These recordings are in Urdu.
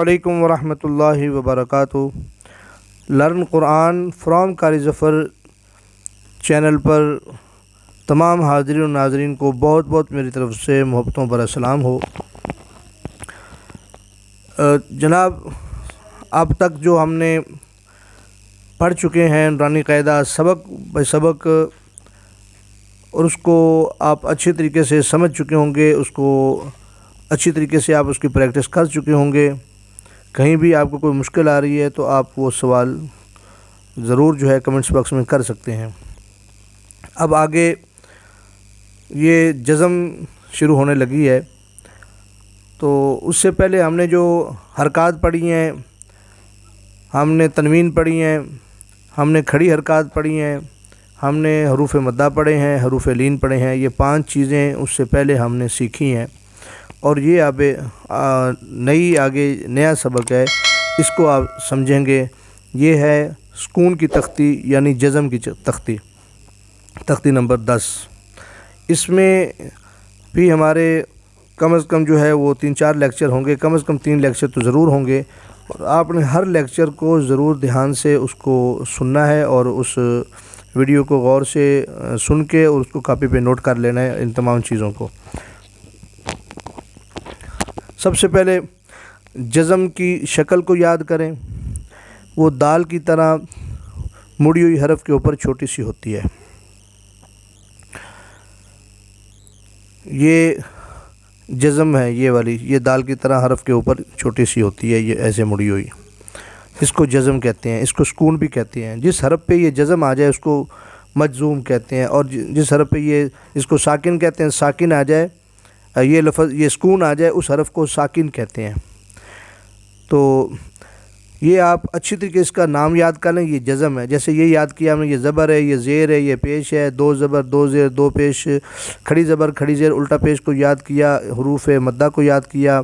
علیکم ورحمۃ اللہ وبرکاتہ۔ لرن قرآن فرام قاری ظفر چینل پر تمام حاضرین و ناظرین کو بہت بہت میری طرف سے محبتوں پر السلام ہو۔ جناب، اب تک جو ہم نے پڑھ چکے ہیں نورانی قاعدہ سبق بہ سبق، اور اس کو آپ اچھی طریقے سے سمجھ چکے ہوں گے، اس کو اچھی طریقے سے آپ اس کی پریکٹس کر چکے ہوں گے۔ کہیں بھی آپ کو کوئی مشکل آ رہی ہے تو آپ وہ سوال ضرور جو ہے کمنٹس باکس میں کر سکتے ہیں۔ اب آگے یہ جزم شروع ہونے لگی ہے، تو اس سے پہلے ہم نے جو حرکات پڑھی ہیں، ہم نے تنوین پڑھی ہیں، ہم نے کھڑی حرکات پڑھی ہیں، ہم نے حروف مدہ پڑھے ہیں، حروف لین پڑھے ہیں۔ یہ 5 چیزیں اس سے پہلے ہم نے سیکھی ہیں، اور یہ اب آگے نیا سبق ہے، اس کو آپ سمجھیں گے۔ یہ ہے سکون کی تختی یعنی جزم کی تختی نمبر 10۔ اس میں بھی ہمارے کم از کم جو ہے وہ 3-4 لیکچر ہوں گے، کم از کم 3 لیکچر تو ضرور ہوں گے، اور آپ نے ہر لیکچر کو ضرور دھیان سے اس کو سننا ہے، اور اس ویڈیو کو غور سے سن کے اور اس کو کاپی پہ نوٹ کر لینا ہے ان تمام چیزوں کو۔ سب سے پہلے جزم کی شکل کو یاد کریں۔ وہ دال کی طرح مڑی ہوئی حرف کے اوپر چھوٹی سی ہوتی ہے۔ یہ جزم ہے، یہ والی، یہ دال کی طرح حرف کے اوپر چھوٹی سی ہوتی ہے، یہ ایسے مڑی ہوئی، اس کو جزم کہتے ہیں، اس کو سکون بھی کہتے ہیں۔ جس حرف پہ یہ جزم آ جائے اس کو مجزوم کہتے ہیں، اور جس حرف پہ اس کو ساکن کہتے ہیں، ساکن آ جائے، یہ لفظ یہ سکون آ جائے، اس حرف کو ساکن کہتے ہیں۔ تو یہ آپ اچھی طریقے اس کا نام یاد کر لیں، یہ جزم ہے۔ جیسے یہ یاد کیا ہم نے، یہ زبر ہے، یہ زیر ہے، یہ پیش ہے، 2 زبر 2 زیر 2 پیش، کھڑی زبر کھڑی زیر الٹا پیش کو یاد کیا، حروف مدہ کو یاد کیا،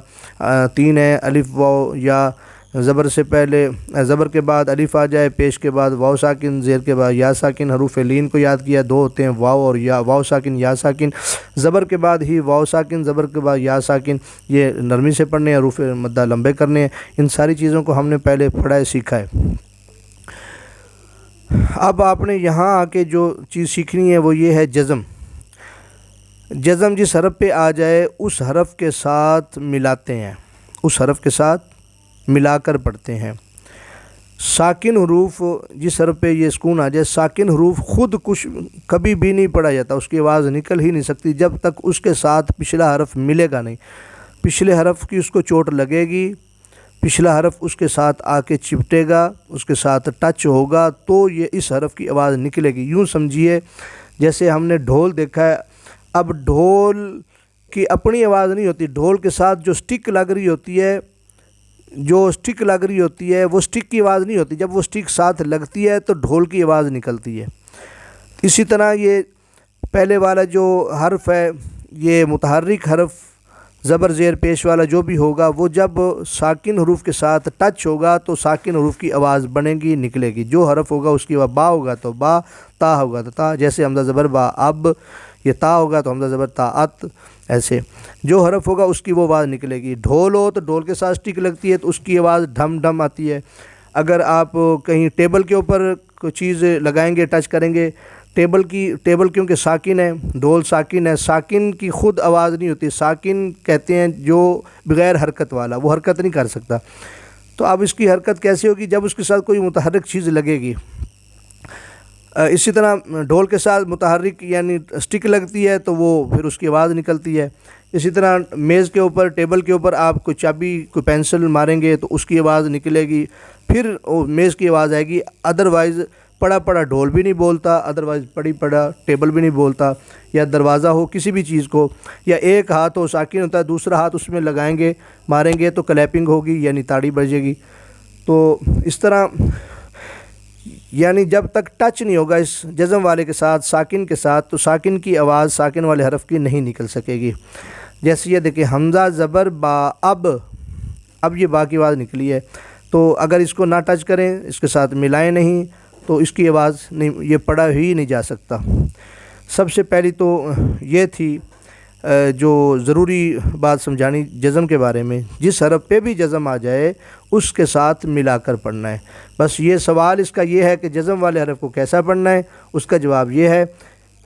3 ہے، الف واو یا، زبر سے پہلے زبر کے بعد الف آ جائے، پیش کے بعد واو ساکن، زیر کے بعد یا ساکن، حروف لین کو یاد کیا، 2 ہوتے ہیں، واو اور یا، واو ساکن یا ساکن، زبر کے بعد ہی واو ساکن، زبر کے بعد یا ساکن، یہ نرمی سے پڑھنے ہیں، حروف مدہ لمبے کرنے ہیں۔ ان ساری چیزوں کو ہم نے پہلے پڑھا ہے، سیکھا ہے۔ اب آپ نے یہاں آ کے جو چیز سیکھنی ہے وہ یہ ہے جزم۔ جزم جس حرف پہ آ جائے اس حرف کے ساتھ ملاتے ہیں، اس حرف کے ساتھ ملا کر پڑھتے ہیں۔ ساکن حروف جس حرف پہ یہ سکون آ جائے، ساکن حروف خود کچھ کبھی بھی نہیں پڑھا جاتا، اس کی آواز نکل ہی نہیں سکتی جب تک اس کے ساتھ پچھلا حرف ملے گا نہیں۔ پچھلے حرف کی اس کو چوٹ لگے گی، پچھلا حرف اس کے ساتھ آ کے چپٹے گا، اس کے ساتھ ٹچ ہوگا، تو یہ اس حرف کی آواز نکلے گی۔ یوں سمجھیے جیسے ہم نے ڈھول دیکھا ہے، اب ڈھول کی اپنی آواز نہیں ہوتی، ڈھول کے ساتھ جو سٹک لگ رہی ہوتی ہے، وہ سٹک کی آواز نہیں ہوتی، جب وہ سٹک ساتھ لگتی ہے تو ڈھول کی آواز نکلتی ہے۔ اسی طرح یہ پہلے والا جو حرف ہے، یہ متحرک حرف زبر زیر پیش والا جو بھی ہوگا، وہ جب ساکن حروف کے ساتھ ٹچ ہوگا تو ساکن حروف کی آواز بنے گی، نکلے گی۔ جو حرف ہوگا اس کی آواز، با ہوگا تو با، تا ہوگا تو تا، جیسے حمزہ زبر با اب، یہ تا ہوگا تو حمزہ زبر تا ات، ایسے جو حرف ہوگا اس کی وہ آواز نکلے گی۔ ڈھول ہو تو ڈھول کے ساتھ سٹک لگتی ہے تو اس کی آواز ڈھم ڈھم آتی ہے۔ اگر آپ کہیں ٹیبل کے اوپر کوئی چیز لگائیں گے، ٹچ کریں گے، ٹیبل کیونکہ ساکن ہے، ڈھول ساکن ہے، ساکن کی خود آواز نہیں ہوتی، ساکن کہتے ہیں جو بغیر حرکت والا، وہ حرکت نہیں کر سکتا۔ تو اب اس کی حرکت کیسے ہوگی؟ جب اس کے ساتھ کوئی متحرک چیز لگے گی۔ اسی طرح ڈھول کے ساتھ متحرک یعنی سٹک لگتی ہے تو وہ پھر اس کی آواز نکلتی ہے۔ اسی طرح میز کے اوپر، ٹیبل کے اوپر آپ کوئی چابی، کوئی پینسل ماریں گے تو اس کی آواز نکلے گی، پھر میز کی آواز آئے گی۔ ادروائز پڑا پڑا ڈھول بھی نہیں بولتا، ادروائز پڑی پڑا ٹیبل بھی نہیں بولتا، یا دروازہ ہو کسی بھی چیز کو، یا ایک ہاتھ ہو ساکن ہوتا ہے، دوسرا ہاتھ اس میں لگائیں گے، ماریں گے تو کلیپنگ ہوگی یعنی تاڑی بجے گی۔ تو اس طرح یعنی جب تک ٹچ نہیں ہوگا اس جزم والے کے ساتھ، ساکن کے ساتھ، تو ساکن کی آواز ساکن والے حرف کی نہیں نکل سکے گی۔ جیسے یہ دیکھیں، حمزہ زبر با اب یہ با کی آواز نکلی ہے، تو اگر اس کو نہ ٹچ کریں، اس کے ساتھ ملائیں نہیں، تو اس کی آواز نہیں، یہ پڑھا ہی نہیں جا سکتا۔ سب سے پہلی تو یہ تھی جو ضروری بات سمجھانی جزم کے بارے میں، جس حرف پہ بھی جزم آ جائے اس کے ساتھ ملا کر پڑھنا ہے۔ بس یہ سوال اس کا یہ ہے کہ جزم والے حرف کو کیسا پڑھنا ہے، اس کا جواب یہ ہے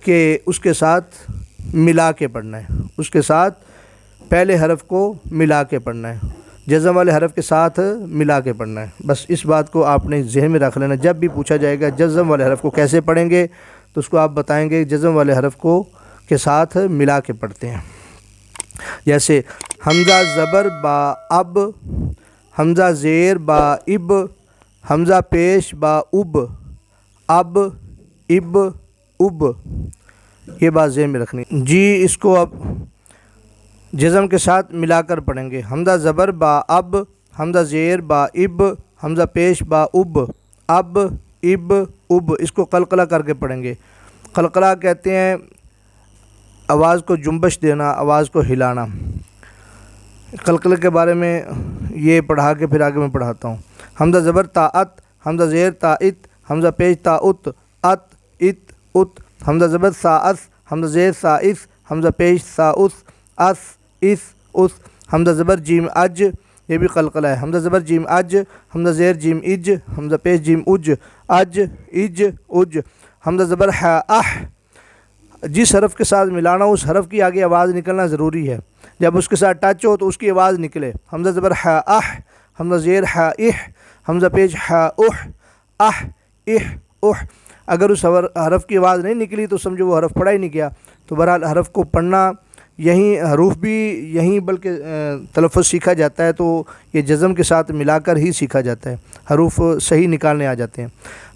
کہ اس کے ساتھ ملا کے پڑھنا ہے، اس کے ساتھ پہلے حرف کو ملا کے پڑھنا ہے، جزم والے حرف کے ساتھ ملا کے پڑھنا ہے۔ بس اس بات کو آپ نے ذہن میں رکھ لینا، جب بھی پوچھا جائے گا جزم والے حرف کو کیسے پڑھیں گے تو اس کو آپ بتائیں گے جزم والے حرف کو کے ساتھ ملا کے پڑھتے ہیں۔ جیسے حمزہ زبر با اب، حمزہ زیر با اب، حمزہ پیش با اب، اب اب اب، یہ بات ذہن میں رکھنی جی۔ اس کو اب جزم کے ساتھ ملا کر پڑھیں گے۔ حمزہ زبر با اب، حمزہ زیر با اب، حمزہ پیش با اب، اب اب اب، اس کو قلقلہ کر کے پڑھیں گے۔ قلقلہ کہتے ہیں آواز کو جنبش دینا، آواز کو ہلانا۔ قلقلے کے بارے میں یہ پڑھا کے پھر آگے میں پڑھاتا ہوں۔ حمزہ زبر تا ات، حمزہ زیر تا ات، حمزہ پیش تا ات، ات ات ات، حمزہ زبر سا اس، حمزہ زیر سا اس، حمزہ پیش سا اس، اس اس اس، حمزہ زبر جیم اج، یہ بھی قلقلہ ہے۔ حمزہ زبر جیم اج، حمزہ زیر جیم اج، حمزہ پیش جیم اج، اج اج اج، حمزہ زبر ہا اح، جس حرف کے ساتھ ملانا اس حرف کی آگے آواز نکلنا ضروری ہے، جب اس کے ساتھ ٹچ ہو تو اس کی آواز نکلے۔ حمزہ زبر ہا اح، حمزہ زیر ہا اح، حمزہ پیش ہا اح، اح اح اح، اگر اس حرف کی آواز نہیں نکلی تو سمجھو وہ حرف پڑھا ہی نہیں گیا۔ تو بہرحال حرف کو پڑھنا یہیں، حروف بھی یہیں بلکہ تلفظ سیکھا جاتا ہے، تو یہ جزم کے ساتھ ملا کر ہی سیکھا جاتا ہے، حروف صحیح نکالنے آ جاتے ہیں۔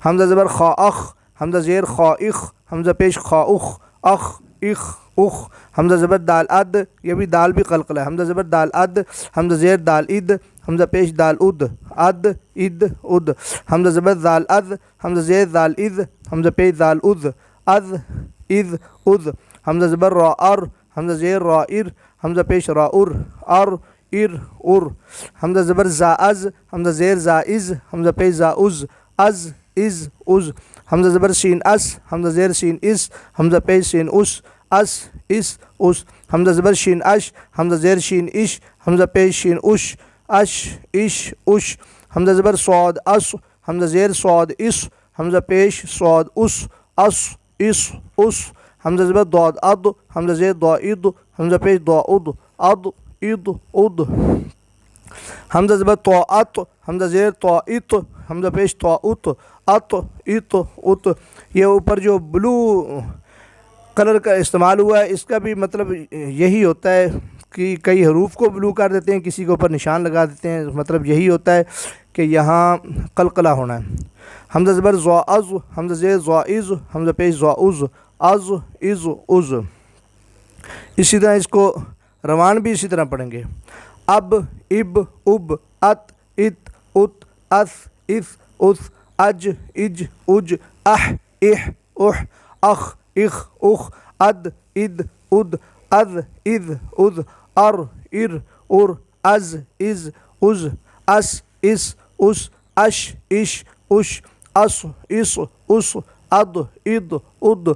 حمزہ زبر خا اخ، حمزہ زیر خا اخ، حمزہ پیش خا اخ، اخ اخ اخ، حمزہ زبر دال اد، یہ بھی دال بھی قلقلہ ہے۔ حمزہ زبر دال اد، حمزہ زیر دال اد، حمزہ پیش دال اد، اد اد اد، حمزہ زبر دال اد، حمزہ زیر دال از، حمزہ پیش دال از، از از از، حمزہ زبر را ار، حمزہ زیر را ار، حمزہ پیش را ار، ار ار ار، حمزہ زبر زا از، حمزہ زیر زا از، حمزہ پیش زا از، از از از، حمزہ زبر سین اس، حمزہ زیر سین اس، حمزہ پیش سین اس، اس اس اس، حمزہ زبر شین اش، حمزہ زیر شین اش، حمزہ پیش شین اش، اش اش اش، حمزہ زبر صاد اس، حمزہ زیر صاد اس، حمزہ پیش صاد اس، اس اس اس، حمزہ زبر ضاد اد، حمزہ زیر ضا اد، حمزہ پیش ضا اد، اد اد اد، حمزہ زبر طا ات، حمزہ زیر طا ات، حمزہ پیش طا ات، ات ات ات۔ یہ اوپر جو بلو کلر کا استعمال ہوا ہے اس کا بھی مطلب یہی ہوتا ہے کہ کئی حروف کو بلو کر دیتے ہیں، کسی کے اوپر نشان لگا دیتے ہیں، مطلب یہی ہوتا ہے کہ یہاں قلقلہ ہونا ہے۔ حمزہ زبر زا از، حمزہ زیر زا از، حمزہ پیش زا از، از از از۔ اسی طرح اس کو روان بھی اسی طرح پڑھیں گے۔ اب اب اب، ات ات ات، اس اس اس، اج اج اج، اح اح اح، اخ اخ اخ، اد اد اد، از از از، ار ار ار، از از از، اس اس اس، اش اش اش، اس اس اس، اد اد اد،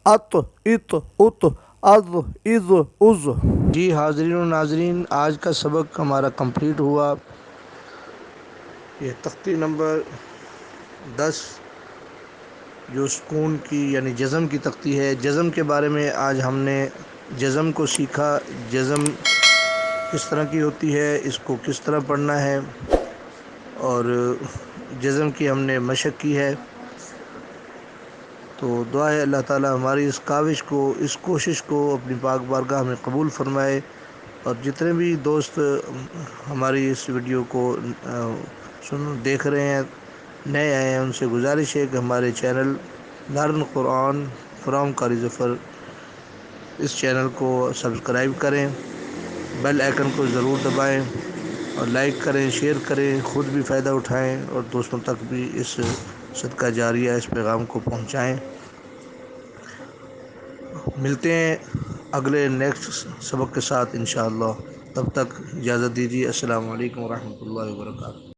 ات ات ات، از از از۔ جی حاضرین و ناظرین، آج کا سبق ہمارا کمپلیٹ ہوا۔ یہ تختی نمبر 10 جو سکون کی یعنی جزم کی تختی ہے، جزم کے بارے میں آج ہم نے جزم کو سیکھا، جزم کس طرح کی ہوتی ہے، اس کو کس طرح پڑھنا ہے، اور جزم کی ہم نے مشق کی ہے۔ تو دعا ہے اللہ تعالی ہماری اس کاوش کو، اس کوشش کو اپنی پاک بارگاہ میں قبول فرمائے، اور جتنے بھی دوست ہماری اس ویڈیو کو دیکھ رہے ہیں، نئے آئے ہیں، ان سے گزارش ہے کہ ہمارے چینل دار القرآن فرام قاری ظفر، اس چینل کو سبسکرائب کریں، بیل آئیکن کو ضرور دبائیں، اور لائک کریں، شیئر کریں، خود بھی فائدہ اٹھائیں اور دوستوں تک بھی اس صدقہ جاریہ اس پیغام کو پہنچائیں۔ ملتے ہیں اگلے نیکسٹ سبق کے ساتھ انشاءاللہ، تب تک اجازت دیجیے۔ السلام علیکم ورحمۃ اللہ وبرکاتہ۔